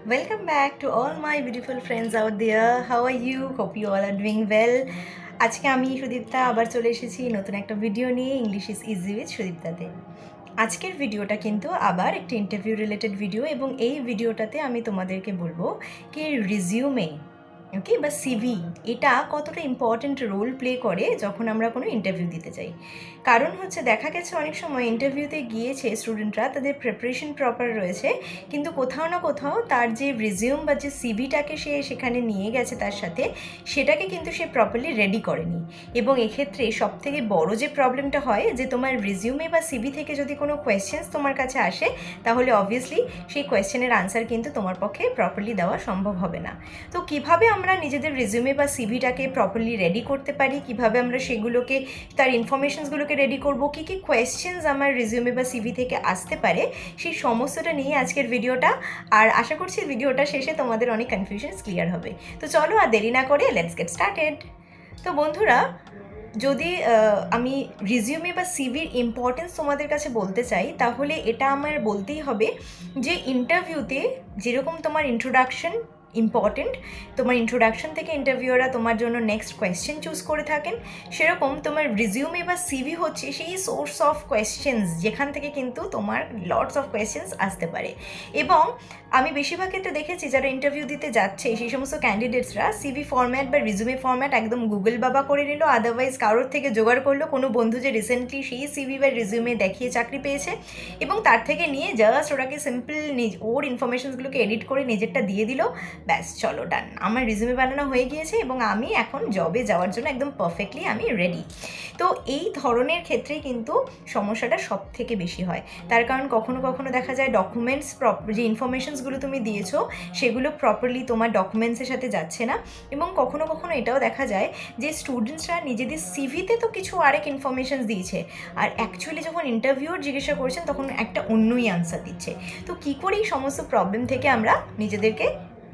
Welcome back to all my beautiful friends out there. How are you? Hope you all are doing well. আজকে আমি সুদীপ্তা আবার চলে এসেছি নতুন একটা ভিডিও নিয়ে ইংলিশ ইজ ইজি উইথ সুদীপ্তাতে। আজকের ভিডিওটা কিন্তু আবার একটা ইন্টারভিউ রিলেটেড ভিডিও এবং এই ভিডিওটাতে আমি তোমাদেরকে বলবো কি রিজিউমে ওকে বা সিভি এটা কতটা ইম্পর্ট্যান্ট রোল প্লে করে যখন আমরা কোনো ইন্টারভিউ দিতে যাই। কারণ হচ্ছে দেখা গেছে অনেক সময় ইন্টারভিউতে গিয়েছে স্টুডেন্টরা, তাদের প্রিপারেশন প্রপার রয়েছে, কিন্তু কোথাও না কোথাও তার যে রিজিউম বা যে সিভিটাকে সে সেখানে নিয়ে গেছে তার সাথে, সেটাকে কিন্তু সে প্রপারলি রেডি করেনি। এবং এক্ষেত্রে সবথেকে বড় যে প্রবলেমটা হয় যে তোমার রিজিউমে বা সিভি থেকে যদি কোনো কোয়েশ্চেন্স তোমার কাছে আসে, তাহলে অবভিয়াসলি সেই কোয়েশ্চেনের আনসার কিন্তু তোমার পক্ষে প্রপারলি দেওয়া সম্ভব হবে না। তো কিভাবে আমরা নিজেদের রিজিউমে বা সিভিটাকে প্রপারলি রেডি করতে পারি, কিভাবে আমরা সেগুলোকে তার ইনফরমেশনসগুলোকে রেডি করব, কী কী কোয়েশ্চেন্স আমার রিজিউমে বা সিভি থেকে আসতে পারে, সেই সমস্তটা নিয়ে আজকের ভিডিওটা। আর আশা করছি ভিডিওটা শেষে তোমাদের অনেক কনফিউশনস ক্লিয়ার হবে। তো চলো আর দেরি না করে লেটস গেট স্টার্টেড। তো বন্ধুরা, যদি আমি রিজিউমে বা সিভির ইম্পর্টেন্স তোমাদের কাছে বলতে চাই, তাহলে এটা আমার বলতেই হবে যে ইন্টারভিউতে যেরকম তোমার ইন্ট্রোডাকশন ইম্পর্টেন্ট, তোমার ইন্ট্রোডাকশন থেকে ইন্টারভিউয়াররা তোমার জন্য নেক্সট কোয়েশ্চেন চুজ করে থাকেন, সেরকম তোমার রিজিউমে বা সিভি হচ্ছে সেই সোর্স অফ কোয়েশ্চেন্স যেখান থেকে কিন্তু তোমার লটস অফ কোয়েশ্চেন্স আসতে পারে। এবং আমি বেশিরভাগ ক্ষেত্রে দেখেছি যারা ইন্টারভিউ দিতে যাচ্ছে সেই সমস্ত ক্যান্ডিডেটসরা সিভি ফরম্যাট বা রিজিউমে ফরম্যাট একদম গুগল বাবা করে নিল, আদারওয়াইজ কারোর থেকে জোগাড় করলো কোনো বন্ধু যে রিসেন্টলি সেই সিভি বা রিজিউমে দেখিয়ে চাকরি পেয়েছে, এবং তার থেকে নিয়ে জাস্ট ওটাকে সিম্পল ওর ইনফরমেশনসগুলোকে এডিট করে নিজেরটা দিয়ে দিল, ব্যাস চলো ডান, আমার রিজিউমে বানানো হয়ে গিয়েছে এবং আমি এখন জবে যাওয়ার জন্য একদম পারফেক্টলি আমি রেডি। তো এই ধরনের ক্ষেত্রেই কিন্তু সমস্যাটা সব থেকে বেশি হয়। তার কারণ কখনো কখনো দেখা যায় ডকুমেন্টস যে ইনফরমেশনসগুলো তুমি দিয়েছো সেগুলো প্রপারলি তোমার ডকুমেন্টসের সাথে যাচ্ছে না, এবং কখনো কখনো এটাও দেখা যায় যে স্টুডেন্টসরা নিজেদের সিভিতে তো কিছু আরেক ইনফরমেশনস দিয়েছে, আর অ্যাকচুয়ালি যখন ইন্টারভিউর জিজ্ঞাসা করছেন তখন একটা অন্যই আনসার দিচ্ছে। তো কী করে এই সমস্ত প্রবলেম থেকে আমরা নিজেদেরকে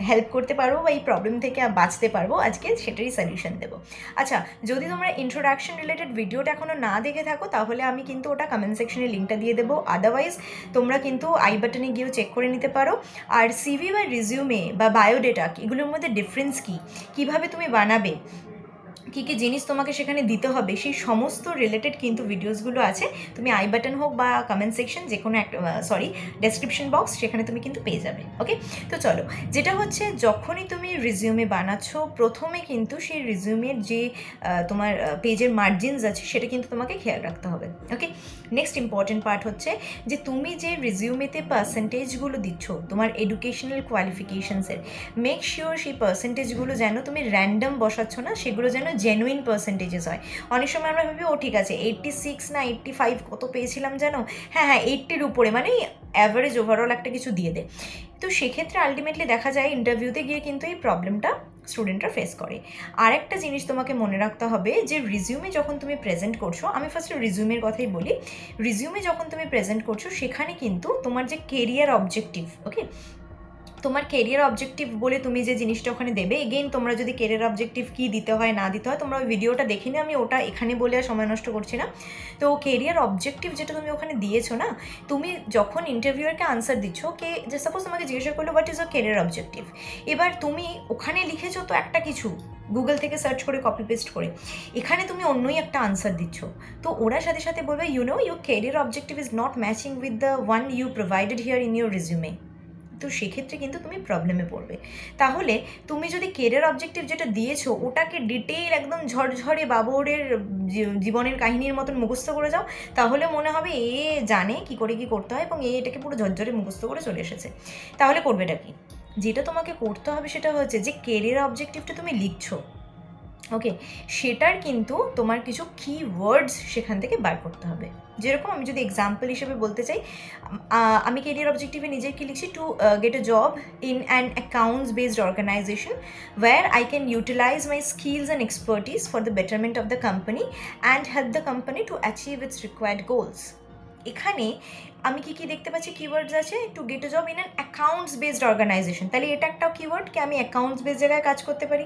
হেল্প করতে পারবো বা এই প্রবলেম থেকে বাঁচতে পারবো, আজকে সেটারই সলিউশন দেবো। আচ্ছা, যদি তোমরা ইন্ট্রোডাকশন রিলেটেড ভিডিওটা এখনও না দেখে থাকো তাহলে আমি কিন্তু ওটা কমেন্ট সেকশনে লিঙ্কটা দিয়ে দেবো, আদারওয়াইজ তোমরা কিন্তু আই বাটনে গিয়েও চেক করে নিতে পারো। আর সিভি বা রিজিউমে বা বায়োডেটা এগুলোর মধ্যে ডিফারেন্স কী, কীভাবে তুমি বানাবে, কী কী জিনিস তোমাকে সেখানে দিতে হবে, সেই সমস্ত রিলেটেড কিন্তু ভিডিওসগুলো আছে। তুমি আই বাটন হোক বা কমেন্ট সেকশন যে কোনো একটা ডেসক্রিপশন বক্স, সেখানে তুমি কিন্তু পেয়ে যাবে। ওকে, তো চলো, যেটা হচ্ছে যখনই তুমি রিজিউমে বানাচ্ছ প্রথমে কিন্তু সেই রিজিউমের যে তোমার পেজের মার্জিনস আছে সেটা কিন্তু তোমাকে খেয়াল রাখতে হবে। ওকে, নেক্সট ইম্পর্টেন্ট পার্ট হচ্ছে যে তুমি যে রিজিউমেতে পার্সেন্টেজগুলো দিচ্ছ তোমার এডুকেশনাল কোয়ালিফিকেশনসের, মেক শিওর সেই পার্সেন্টেজগুলো যেন তুমি র্যান্ডম বসাচ্ছ না, সেগুলো যেন জেনুইন পার্সেন্টেজেস হয়। অনেক সময় আমরা ভাবি ও ঠিক আছে 86 না 85 কত পেয়েছিলাম যেন, হ্যাঁ 80-র উপরে, মানে অ্যাভারেজ ওভারঅল একটা কিছু দিয়ে দে। তো সেক্ষেত্রে আলটিমেটলি দেখা যায় ইন্টারভিউতে গিয়ে কিন্তু এই প্রবলেমটা স্টুডেন্টরা ফেস করে। আর একটা জিনিস তোমাকে মনে রাখতে হবে যে রিজিউমে যখন তুমি প্রেজেন্ট করছো, আমি ফার্স্টে রিজিউমের কথাই বলি, রিজিউমে যখন তুমি প্রেজেন্ট করছো সেখানে কিন্তু তোমার যে কেরিয়ার অবজেক্টিভ, ওকে, তোমার কেরিয়ার অবজেক্টিভ বলে তুমি যে জিনিসটা ওখানে দেবে, এগেইন তোমরা যদি কেরিয়ার অবজেক্টিভ কী দিতে হয় না দিতে হয় তোমরা ওই ভিডিওটা দেখে নিও, আমি ওটা এখানে বলে আর সময় নষ্ট করছি না। তো কেরিয়ার অবজেক্টিভ যেটা তুমি ওখানে দিয়েছো না, তুমি যখন ইন্টারভিউয়ারকে আনসার দিচ্ছ, কে যে সাপোজ তোমাকে জিজ্ঞাসা করলো what is a career objective, এবার তুমি ওখানে লিখেছো তো একটা কিছু গুগল থেকে সার্চ করে কপি পেস্ট করে, এখানে তুমি অন্যই একটা আনসার দিচ্ছ, তো ওরা সাথে সাথে বলবে your career objective is not matching with the one you provided here in your resume. তো সেক্ষেত্রে কিন্তু তুমি প্রবলেমে পড়বে। তাহলে তুমি যদি কেরিয়ার অবজেক্টিভ যেটা দিয়েছো ওটাকে ডিটেইল একদম ঝরঝরে বাবরের জীবনের কাহিনীর মতন মুখস্থ করে যাও, তাহলে মনে হবে এ জানে কী করে কী করতে হয় এবং এটাকে পুরো ঝরঝরে মুখস্থ করে চলে এসেছে। তাহলে করবেটা কি, যেটা তোমাকে করতে হবে সেটা হচ্ছে যে কেরিয়ার অবজেক্টিভটা তুমি লিখছো, ওকে, সেটার কিন্তু তোমার কিছু কিওয়ার্ডস সেখান থেকে বার করতে হবে। যেরকম আমি যদি এক্সাম্পল হিসেবে বলতে চাই, আমি কেরিয়ার অবজেক্টিভে নিজের কি লিখছি, to get a job in an accounts based organisation where I can utilise my skills and expertise for the betterment of the company and help the company to achieve its required goals. এখানে আমি কি কি দেখতে পাচ্ছি keywords আছে, to get a job in an accounts based organisation, তাহলে এটা একটা কিওয়ার্ড কি আমি অ্যাকাউন্টস বেসড জায়গায় কাজ করতে পারি,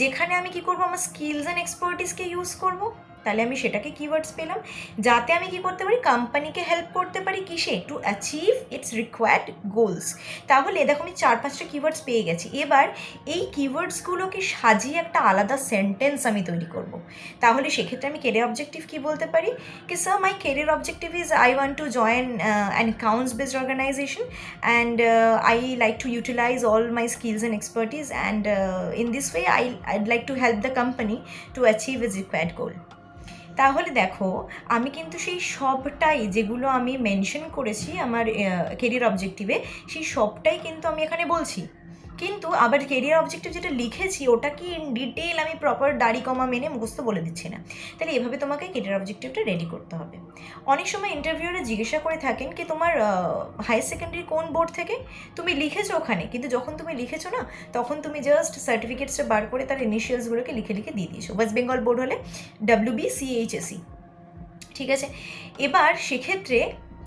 যেখানে আমি কি করবো আমার স্কিলস অ্যান্ড এক্সপার্টিসকে ইউজ করবো। তাহলে আমি সেটাকে কিওয়ার্ডস পেলাম, যাতে আমি কী করতে পারি, কোম্পানিকে হেল্প করতে পারি কিসে, two achieve its required goals. তাহলে দেখো আমি 4-5টা কিওয়ার্ডস পেয়ে গেছি। এবার এই কিওয়ার্ডসগুলোকে সাজিয়ে একটা আলাদা সেন্টেন্স আমি তৈরি করব। তাহলে সেক্ষেত্রে আমি কেরিয়ার অবজেক্টিভ কী বলতে পারি, কি sir my career objective is I want to join an accounts based organization and I like to utilize all my skills and expertise and in this way I'd like to help the company to achieve its required goal. তাহলে দেখো আমি কিন্তু সেই সবটাই যেগুলো আমি mention করেছি আমার কেরিয়ার অবজেক্টিভে, সেই সবটাই কিন্তু আমি এখানে বলছি। কিন্তু আবার কেরিয়ার অবজেক্টিভ যেটা লিখেছি ওটা কি ইন ডিটেল আমি প্রপার দাড়ি কমা মেনে মুখস্থ বলে দিচ্ছি না। তাহলে এভাবে তোমাকে কেরিয়ার অবজেক্টিভটা রেডি করতে হবে। অনেক সময় ইন্টারভিউরা জিজ্ঞাসা করে থাকেন কি তোমার হায়ার সেকেন্ডারি কোন বোর্ড থেকে, তুমি লিখেছো ওখানে, কিন্তু যখন তুমি লিখেছো না তখন তুমি জাস্ট সার্টিফিকেটসটা বার করে তার ইনিশিয়ালসগুলোকে লিখে লিখে দিয়ে দিয়েছো। ওয়েস্ট বেঙ্গল বোর্ড হলে WBCHSE, ঠিক আছে। এবার সেক্ষেত্রে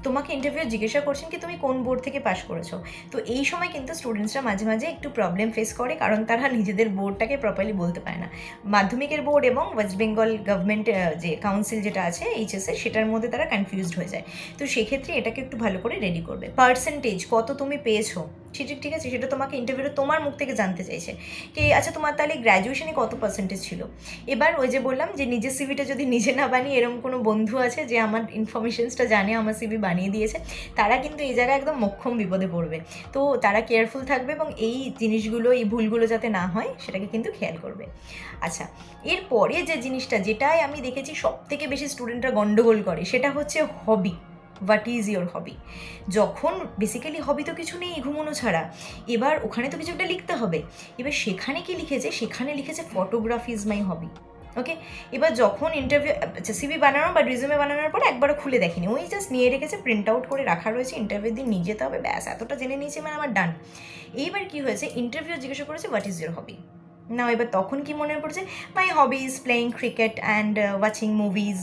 তোমাকে ইন্টারভিউ জিজ্ঞাসা করছেন কি তুমি কোন বোর্ড থেকে পাস করেছো। তো এই সময় কিন্তু স্টুডেন্টসরা মাঝে মাঝে একটু প্রবলেম ফেস করে, কারণ তারা নিজেদের বোর্ডটাকে প্রপারলি বলতে পারে না। মাধ্যমিকের বোর্ড এবং ওয়েস্ট বেঙ্গল গভর্নমেন্ট যে কাউন্সিল যেটা আছে HSS, সেটার মধ্যে তারা কনফিউজড হয়ে যায়। তো সেক্ষেত্রে এটাকে একটু ভালো করে রেডি করবে। পার্সেন্টেজ কত তুমি পেয়েছো সেটা, ঠিক আছে, সেটা তোমাকে ইন্টারভিউতে তোমার মুখ থেকে জানতে চাইছে কি আচ্ছা তোমার তাহলে গ্র্যাজুয়েশনে কত পার্সেন্টেজ ছিল। এবার ওই যে বললাম যে নিজের সিভিটা যদি নিজে না বানিয়ে এরকম কোনো বন্ধু আছে যে আমার ইনফরমেশনসটা জানে, আমার সিভি বানিয়ে দিয়েছে, তারা কিন্তু এই জায়গায় একদম মোক্ষম বিপদে পড়বে। তো তারা কেয়ারফুল থাকবে এবং এই জিনিসগুলো, এই ভুলগুলো যাতে না হয় সেটাকে কিন্তু খেয়াল করবে। আচ্ছা, এরপরে যে জিনিসটা যেটাই আমি দেখেছি সব থেকে বেশি স্টুডেন্টরা গন্ডগোল করে সেটা হচ্ছে hobby. What is your hobby. যখন বেসিক্যালি হবি তো কিছু নেই ঘুমোনো ছাড়া, এবার ওখানে তো কিছু একটা লিখতে হবে। এবার সেখানে কি লিখেছে, সেখানে লিখেছে ফটোগ্রাফি ইজ মাই হবি। ওকে, এবার যখন ইন্টারভিউ সিভি বানানো বা রিজুমে বানানোর পর একবারও খুলে দেখিনি, ওই জাস্ট নিয়ে রেখেছে, প্রিন্ট আউট করে রাখা রয়েছে, ইন্টারভিউ দিন নিয়ে যেতে হবে, ব্যাস এতটা জেনে নিয়েছি মানে আমার ডান। এইবার কি হয়েছে, ইন্টারভিউ জিজ্ঞাসা করেছে হোয়াট ইজ ইয়োর হবি। না এবার তখন কি মনে পড়ছে, my hobby is playing cricket and watching movies.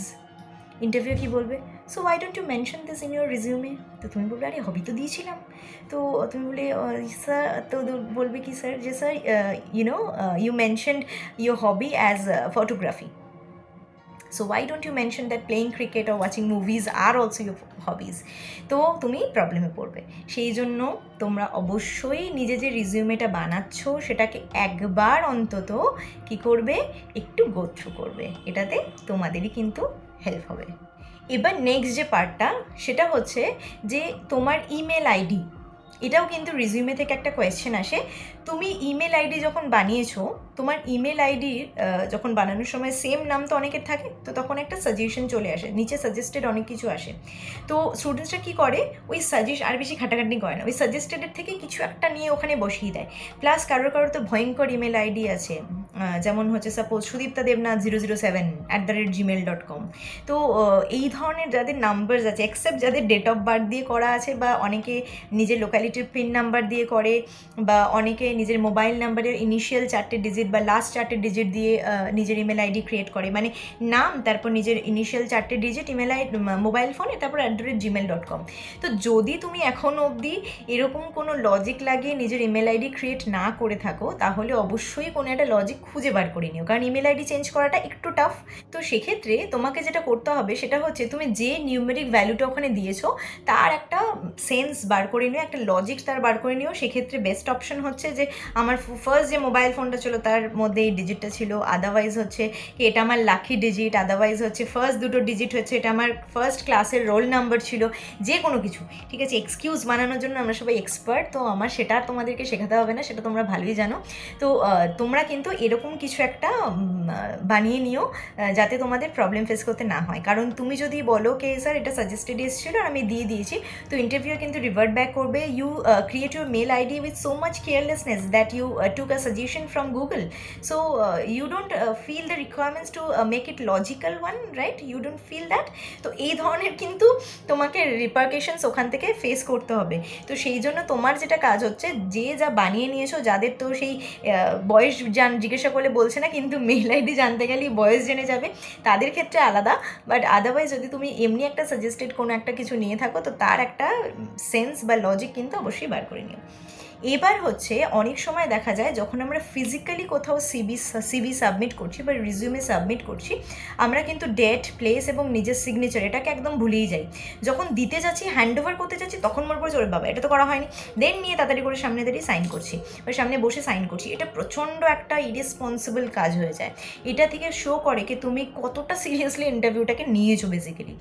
Interview কী বলবে, so why don't you mention this in your resume. তো তুমি বলবে আরে হবি তো দিয়েছিলাম। তো তুমি বলে স্যার, তো বলবে কি স্যার যে sir you mentioned your hobby as photography, so why don't you mention that playing cricket or watching movies are also your hobbies. তো তুমি প্রবলেমে পড়বে। সেই জন্য তোমরা অবশ্যই নিজে যে রিজিউমেটা বানাচ্ছ সেটাকে একবার অন্তত কি করবে, একটু গো থ্রু করবে, এটাতে তোমাদেরই কিন্তু হেল্প হবে। এবার নেক্সট যে পার্টটা সেটা হচ্ছে যে তোমার ইমেল আইডি। এটাও কিন্তু রিজিউমে থেকে একটা কোয়েশ্চেন আসে। তুমি ইমেল আইডি যখন বানিয়েছো, তোমার ইমেল আইডি যখন বানানোর সময় সেম নাম তো অনেকের থাকে, তো তখন একটা সাজেশন চলে আসে, নিচে সাজেস্টেড অনেক কিছু আসে। তো স্টুডেন্টসরা কী করে, ওই আর বেশি খাটাখাটি করে না, ওই সাজেস্টেডের থেকে কিছু একটা নিয়ে ওখানে বসিয়ে দেয়। প্লাস কারোর তো ভয়ঙ্কর ইমেল আইডি আছে, যেমন হচ্ছে সাপোজ সুদীপ্তা দেবনাথ 007@gmail.com। তো এই ধরনের যাদের নাম্বারস আছে, এক্সেপ্ট যাদের ডেট অফ বার্থ দিয়ে করা আছে, বা অনেকে নিজের লোকালিটির পিন নাম্বার দিয়ে করে, বা অনেকে নিজের মোবাইল নাম্বারের ইনিশিয়াল 4টে ডিজিট বা লাস্ট 4টে ডিজিট দিয়ে নিজের ইমেল আইডি ক্রিয়েট করে, মানে নাম তারপর নিজের ইনিশিয়াল 4টে ডিজিট ইমেল আইডি মোবাইল ফোনে, তারপর @gmail.com। তো যদি তুমি এখনও অবধি এরকম কোনো লজিক লাগিয়ে নিজের ইমেল আইডি ক্রিয়েট না করে থাকো, তাহলে অবশ্যই কোনো একটা লজিক খুঁজে বার করে নিও, কারণ ইমেল আইডি চেঞ্জ করাটা একটু টাফ। তো সেক্ষেত্রে তোমাকে যেটা করতে হবে সেটা হচ্ছে তুমি যে নিউমেরিক ভ্যালুটা ওখানে দিয়েছো তার একটা সেন্স বার করে নিও, একটা লজিক তার বার করে নিও। সেক্ষেত্রে বেস্ট অপশন হচ্ছে যে আমার ফার্স্ট যে মোবাইল ফোনটা ছিল তার মধ্যে এই ডিজিটটা ছিল, আদারওয়াইজ হচ্ছে কি এটা আমার লাকি ডিজিট, আদারওয়াইজ হচ্ছে ফার্স্ট দুটো ডিজিট হচ্ছে এটা আমার ফার্স্ট ক্লাসের রোল নাম্বার ছিল, যে কোনো কিছু, ঠিক আছে। এক্সকিউজ বানানোর জন্য আমরা সবাই এক্সপার্ট, তো আমার সেটা তোমাদেরকে শেখাতে হবে না, সেটা তোমরা ভালোই জানো। তো তোমরা কিন্তু এরকম কিছু একটা বানিয়ে নিও যাতে তোমাদের প্রবলেম ফেস করতে না হয়। কারণ তুমি যদি বলো কে স্যার এটা সাজেস্টেড এসেছিলো আর আমি দিয়ে দিয়েছি, তো ইন্টারভিউ কিন্তু রিভার্ট ব্যাক করবে, you create your mail ID with so much carelessness that you took a suggestion from Google, so you don't feel the requirements to make it logical one, right, you don't feel that. তো এই ধরনের কিন্তু তোমাকে রিপারকেশনস ওখান থেকে face করতে হবে। তো সেই জন্য তোমার যেটা কাজ হচ্ছে, যে যা বানিয়ে নিয়েছো, যাদের তো সেই বয়স জিজ্ঞাসা করলে বলছে না, কিন্তু মেল আইডি জানতে গেলেই বয়স জেনে যাবে, তাদের ক্ষেত্রে আলাদা। বাট আদারওয়াইজ যদি তুমি এমনি একটা সাজেস্টেড কোনো একটা কিছু নিয়ে থাকো, তো তার একটা সেন্স বা লজিক কিন্তু অবশ্যই বার করে নিও। এবার হচ্ছে অনেক সময় দেখা যায় যখন আমরা ফিজিক্যালি কোথাও সিভি সাবমিট করছি বা রিজিউমে সাবমিট করছি, আমরা কিন্তু ডেট, প্লেস এবং নিজের সিগনেচার এটাকে একদম ভুলেই যাই। যখন দিতে যাচ্ছি, হ্যান্ড ওভার করতে যাচ্ছি, তখন মনে পড়ছে ওরে বাবা এটা তো করা হয়নি, দেন নিয়ে তাড়াতাড়ি করে সামনে দাঁড়িয়ে সাইন করছি বা সামনে বসে সাইন করছি। এটা প্রচণ্ড একটা ইরেসপন্সিবল কাজ হয়ে যায়। এটা থেকে শো করে কি তুমি কতটা সিরিয়াসলি ইন্টারভিউটাকে নিয়েছো বেসিক্যালি।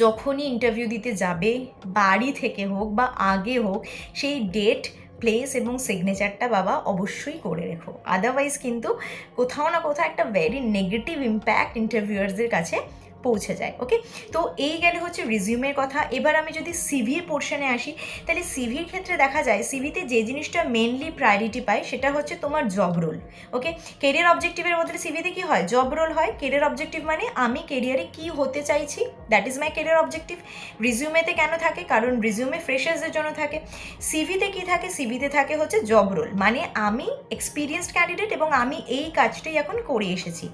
যখনই ইন্টারভিউ দিতে যাবে, বাড়ি থেকে হোক বা আগে হোক, সেই ডেট, প্লেস এবং সিগনেচারটা বাবা অবশ্যই করে রেখো। আদারওয়াইজ কিন্তু কোথাও না কোথাও একটা ভেরি নেগেটিভ ইম্প্যাক্ট ইন্টারভিউয়ার্সদের কাছে পৌঁছে যায়। ওকে, তো এই গেলে হচ্ছে রিজিউমের কথা। এবার আমি যদি সিভির পোর্শনে আসি, তাহলে সিভির ক্ষেত্রে দেখা যায় সিভিতে যে জিনিসটা মেনলি প্রায়োরিটি পায় সেটা হচ্ছে তোমার জব রোল। ওকে, কেরিয়ার অবজেক্টিভের বদলে সিভিতে কী হয়, জব রোল হয়। কেরিয়ার অবজেক্টিভ মানে আমি কেরিয়ারে কী হতে চাইছি, that is my career objective. রিজিউমেতে কেন থাকে, কারণ রিজিউমে ফ্রেশার্সদের জন্য থাকে। সিভিতে কী থাকে, সিভিতে থাকে হচ্ছে জব রোল, মানে আমি এক্সপিরিয়েন্সড ক্যান্ডিডেট এবং আমি এই কাজটাই এখন করে এসেছি।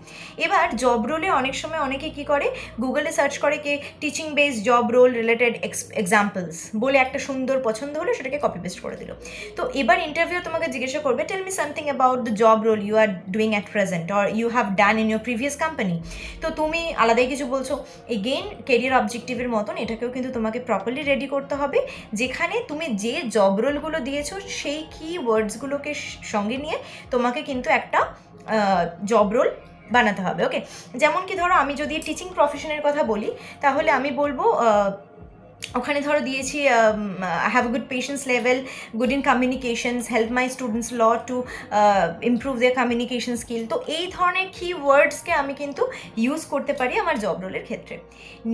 এবার জব রোলে অনেক সময় অনেকে কী করে, গুগলে সার্চ করে কি teaching based job role related examples বলে একটা সুন্দর পছন্দ হলো, সেটাকে কপি পেস্ট করে দিল। তো এবার ইন্টারভিউ তোমাকে জিজ্ঞাসা করবে, tell me something about the job role you are doing at present or you have done in your previous company. তো তুমি আলাদাই কিছু বলছো। এগেইন কেরিয়ার অবজেক্টিভের মতন এটাকেও কিন্তু তোমাকে প্রপারলি রেডি করতে হবে, যেখানে তুমি যে জব রোলগুলো দিয়েছো সেই কি ওয়ার্ডসগুলোকে সঙ্গে নিয়ে তোমাকে কিন্তু একটা জব রোল বানাতে হবে। ওকে, যেমন কি ধরো আমি যদি টিচিং প্রফেশনের কথা বলি, তাহলে আমি বলবো ওখানে ধরো দিয়েছি have good patience level, good in communications, help my students ল to improve their communication skill. তো এই ধরনের কি ওয়ার্ডসকে আমি কিন্তু ইউজ করতে পারি আমার জব রোলের ক্ষেত্রে।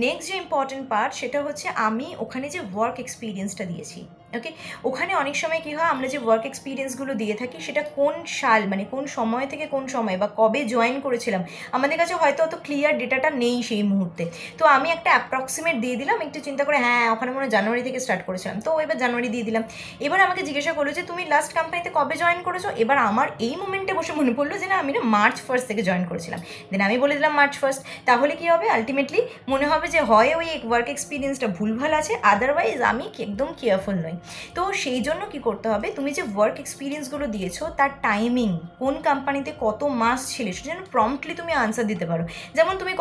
নেক্সট যে ইম্পর্টেন্ট পার্ট সেটা হচ্ছে আমি ওখানে যে ওয়ার্ক এক্সপিরিয়েন্সটা দিয়েছি। ওকে, ওখানে অনেক সময় কী হয়, আমরা যে ওয়ার্ক এক্সপিরিয়েন্সগুলো দিয়ে থাকি সেটা কোন সাল, মানে কোন সময় থেকে কোন সময় বা কবে জয়েন করেছিলাম, আমাদের কাছে হয়তো অত ক্লিয়ার ডেটাটা নেই সেই মুহূর্তে। তো আমি একটা অ্যাপ্রক্সিমেট দিয়ে দিলাম, একটু চিন্তা করে, হ্যাঁ ওখানে মনে হয় জানুয়ারি থেকে স্টার্ট করেছিলাম, তো এবার জানুয়ারি দিয়ে দিলাম। এবার আমাকে জিজ্ঞাসা করলো যে তুমি লাস্ট কোম্পানিতে কবে জয়েন করেছো, এবার আমার এই মোমেন্টে বসে মনে পড়লো যে না আমি না মার্চ 1 থেকে জয়েন করেছিলাম, দেন আমি বলে দিলাম মার্চ 1। তাহলে কী হবে, আলটিমেটলি মনে হবে যে হয় ওই ওয়ার্ক এক্সপিরিয়েন্সটা ভুলভাল আছে, আদারওয়াইজ আমি একদম কেয়ারফুল নই। তো সেই জন্য কি করতে হবে, তুমি যে ওয়ার্ক এক্সপিরিয়েন্সগুলো দিয়েছো তার টাইমিং, কোন কোম্পানিতে কত মাস ছিল, সেটা যেন প্রম্পটলি তুমি আনসার দিতে পারো। যেমন তুমি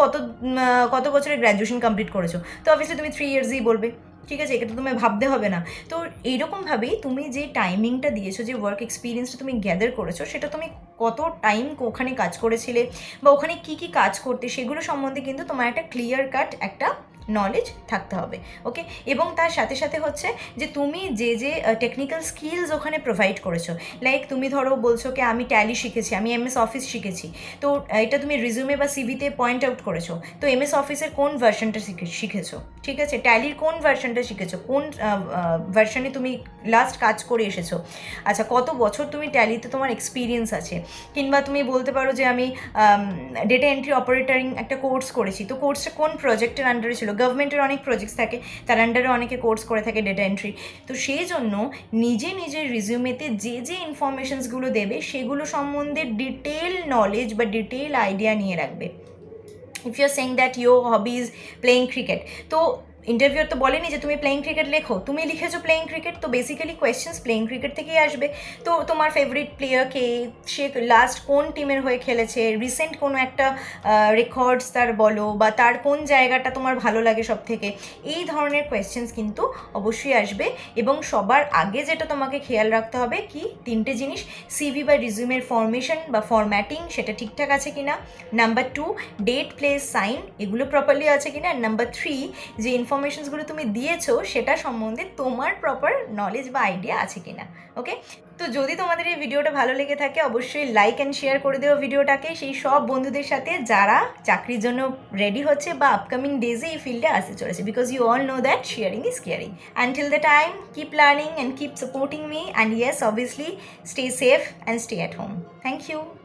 কত বছরে গ্র্যাজুয়েশন কমপ্লিট করেছো, তো অবভিয়াসলি তুমি 3 ইয়ার্সই বলবে, ঠিক আছে, এটা তো তুমি ভাবতে হবে না। তো এইরকমভাবেই তুমি যে টাইমিংটা দিয়েছো, যে ওয়ার্ক এক্সপিরিয়েন্সটা তুমি গ্যাদার করেছো, সেটা তুমি কত টাইম ওখানে কাজ করেছিলে বা ওখানে কী কী কাজ করতে, সেগুলো সম্বন্ধে কিন্তু তোমার একটা ক্লিয়ার কাট একটা নলেজ থাকতে হবে। ওকে, এবং তার সাথে সাথে হচ্ছে যে তুমি যে যে টেকনিক্যাল স্কিলস ওখানে প্রোভাইড করেছো, লাইক তুমি ধরো বলছো কি আমি ট্যালি শিখেছি, আমি এমএস অফিস শিখেছি, তো এটা তুমি রিজিউমে বা সিভিতে পয়েন্ট আউট করেছো। তো এমএস অফিসের কোন ভার্সনটা শিখেছো, ঠিক আছে, ট্যালির কোন ভার্সনটা শিখেছো, কোন ভার্সনে তুমি লাস্ট কাজ করে এসেছো, আচ্ছা কত বছর তুমি ট্যালিতে তোমার এক্সপিরিয়েন্স আছে। কিংবা তুমি বলতে পারো যে আমি ডেটা এন্ট্রি অপারেটরিং একটা কোর্স করেছি, তো কোর্সটা কোন প্রজেক্টের আন্ডারে ছিল, গভর্নমেন্টের অনেক প্রজেক্টস থাকে, তার আন্ডারে অনেকে কোর্স করে থাকে ডেটা এন্ট্রি। তো সেই জন্য নিজের রিজিউমেতে যে যে ইনফরমেশনসগুলো দেবে সেগুলো সম্বন্ধে ডিটেল নলেজ বা ডিটেল আইডিয়া নিয়ে রাখবে। If you are saying that your hobby is playing cricket, তো ইন্টারভিউর তো বলেনি যে তুমি প্লেইং ক্রিকেট লেখো, তুমি লিখেছো প্লেইং ক্রিকেট, তো বেসিক্যালি কোয়েশ্চেন্স প্লেইং ক্রিকেট থেকেই আসবে। তো তোমার ফেভারিট প্লেয়ার কে, সে লাস্ট কোন টিমের হয়ে খেলেছে, রিসেন্ট কোনো একটা রেকর্ডস তার বলো, বা তার কোন জায়গাটা তোমার ভালো লাগে সব থেকে, এই ধরনের কোয়েশ্চেন্স কিন্তু অবশ্যই আসবে। এবং সবার আগে যেটা তোমাকে খেয়াল রাখতে হবে কি, 3টে জিনিস, সিভি বা রিজিউমের ফরমেশন বা ফরম্যাটিং সেটা ঠিকঠাক আছে কিনা, নাম্বার 2 ডেট, প্লেস, সাইন এগুলো প্রপারলি আছে কিনা, নাম্বার 3 যে ইনফরমেশনসগুলো তুমি দিয়েছো সেটা সম্বন্ধে তোমার প্রপার নলেজ বা আইডিয়া আছে কিনা। ওকে, তো যদি তোমাদের এই ভিডিওটা ভালো লেগে থাকে অবশ্যই লাইক অ্যান্ড শেয়ার করে দেও ভিডিওটাকে সেই সব বন্ধুদের সাথে যারা চাকরির জন্য রেডি হচ্ছে বা আপকামিং ডেজে এই ফিল্ডে আসতে চলেছে, because you all know that sharing is caring. Until the time keep learning and keep supporting me, and yes obviously stay safe and stay at home. Thank you.